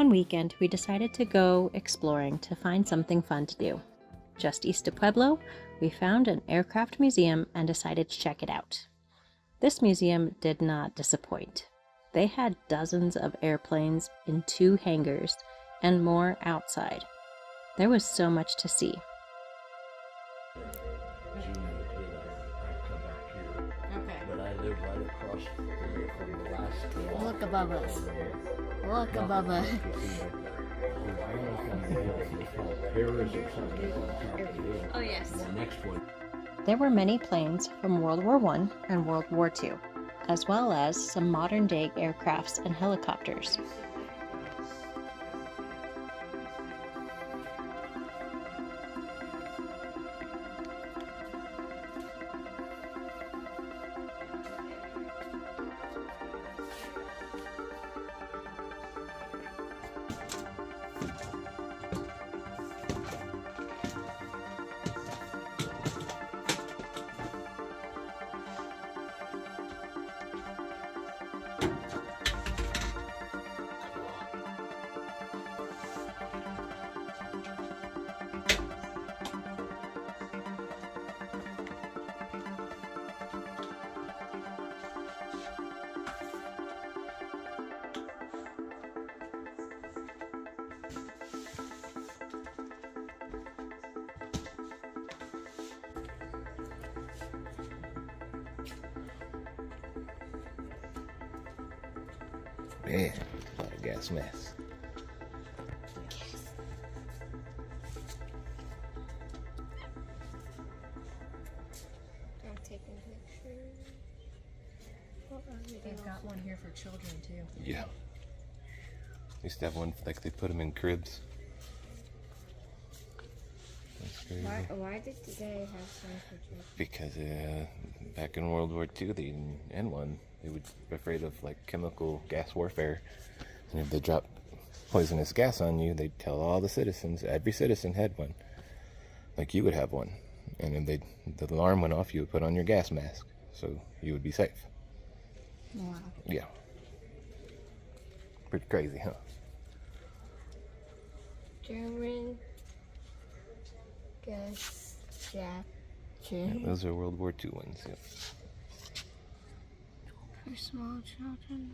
One weekend, we decided to go exploring to find something fun to do. Just east of Pueblo, we found an aircraft museum and decided to check it out. This museum did not disappoint. They had dozens of airplanes in 2 hangars and more outside. There was so much to see. But I live right across from the last. Look above us. Look above us. Oh, yes. The next one. There were many planes from World War I and World War II, as well as some modern-day aircrafts and helicopters. Man, a lot of gas mess. I'm taking pictures. They've got one here for children too. Yeah. Used to have one like they put them in cribs. That's crazy. Why did they have some for children? Because back in World War II, and one, they were afraid of like chemical gas warfare, and if they dropped poisonous gas on you, they'd tell all the citizens. Every citizen had one, like you would have one, and then the alarm went off. You would put on your gas mask, so you would be safe. Wow. Yeah. Pretty crazy, huh? German gas Yeah, jacket those are World War II ones. Yeah. for small children.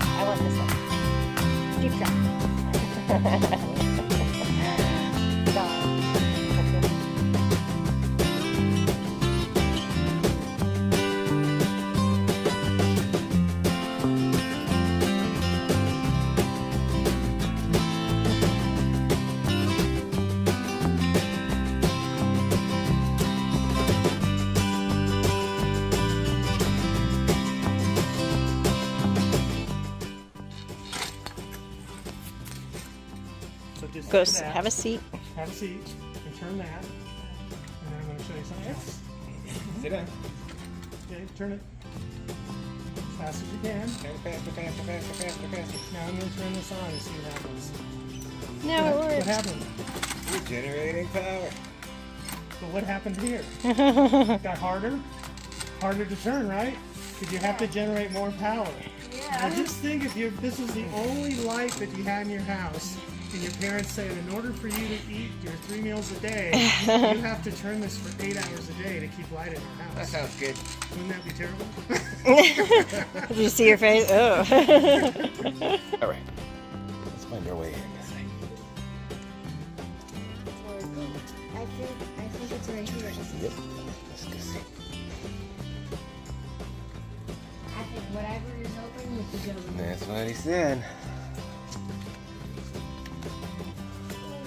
I want this one. Deep drop. So just Go do that. have a seat. Have a seat and turn that. And then I'm going to show you something else. Sit down. Okay, turn it as fast as you can. Faster. Now I'm going to turn this on and see what happens. No, it What works. happened? We're generating power. But what happened here? Got harder? Harder to turn, right? Because you have to generate more power. Now just think if this is the only light that you had in your house, and your parents said in order for you to eat your 3 meals a day, you have to turn this for 8 hours a day to keep light in your That house. sounds good. Wouldn't that be terrible? Did you see your face? Oh. All right. Let's find our way in this thing. I think it's right here. Yep. Let's go see. I think whatever is open with the go. That's what he said.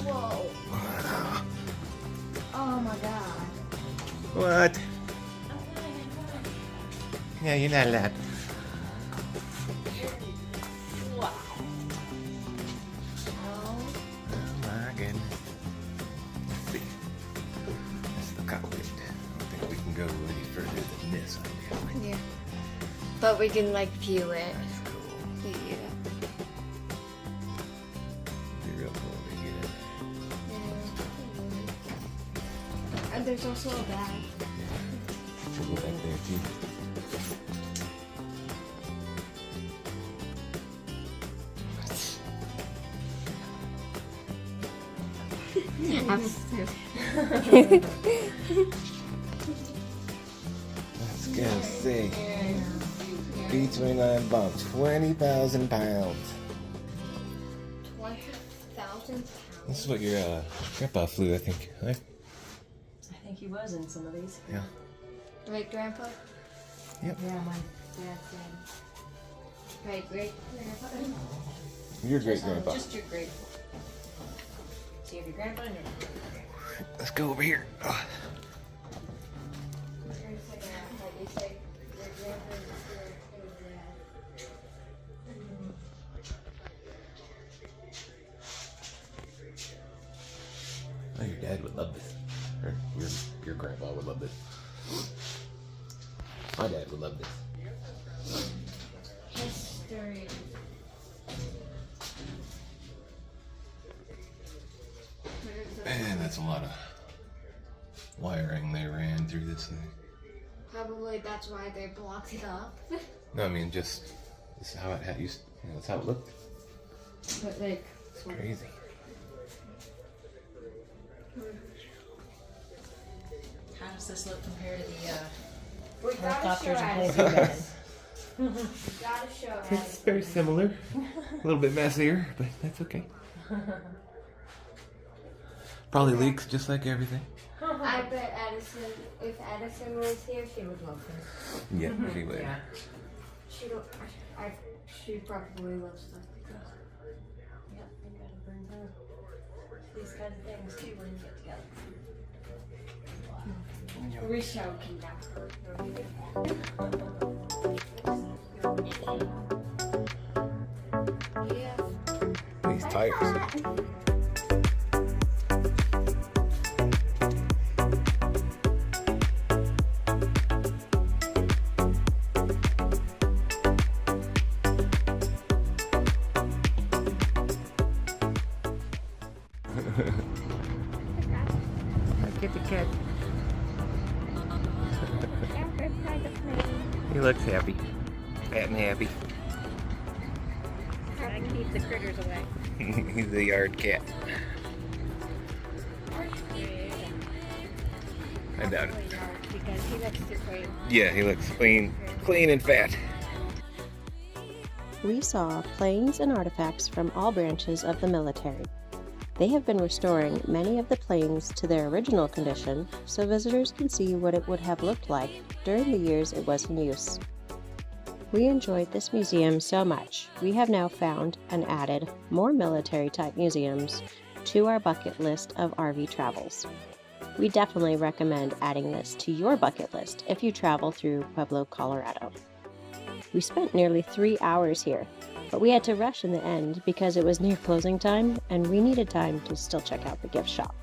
Whoa. Oh my god. What? Yeah, you're not allowed. Wow. Oh my goodness. Let's see. That's the cockpit. I don't think we can go any further than this, I feel. Yeah. But we can like view it. That's cool. Yeah. Be real cool to get it. And there's also a bag. We'll go back there too. Let's go see. B29 bomb, 20,000 pounds. 20,000 pounds. This is what your grandpa flew, I think. Right? I think he was in some of these. Yeah. Great grandpa? Yep. Yeah, my dad's great great grandpa. Your great grandpa. Just your great. So you have your grandpa and your Let's go over here. Oh, your dad would love this. Or your grandpa would love this. My dad would love this. History. Man, that's a lot of wiring they ran through this thing. Probably that's why they blocked it up. No, I mean just this is how it had used. You know, that's how it looked. But like, It's crazy. How does this look compared to the we gotta show helicopters and Addison. planes you got in? Gotta show It's Addison. very similar. A little bit messier, but that's okay. Probably leaks just like everything. I bet Addison, if Addison was here, she would love this. Yeah, she would. Yeah. She probably loves stuff like this. Yep, you gotta bring her these kind of things too when you get together. We shall come back. Yeah. These tires. Get the cat. He looks happy. Fat and happy. Gotta keep the critters away. He's a yard cat. I doubt it. Because he likes to play. Yeah, he looks clean and fat. We saw planes and artifacts from all branches of the military. They have been restoring many of the planes to their original condition so visitors can see what it would have looked like during the years it was in use. We enjoyed this museum so much, we have now found and added more military-type museums to our bucket list of RV travels. We definitely recommend adding this to your bucket list if you travel through Pueblo, Colorado. We spent nearly 3 hours here, but we had to rush in the end because it was near closing time and we needed time to still check out the gift shop.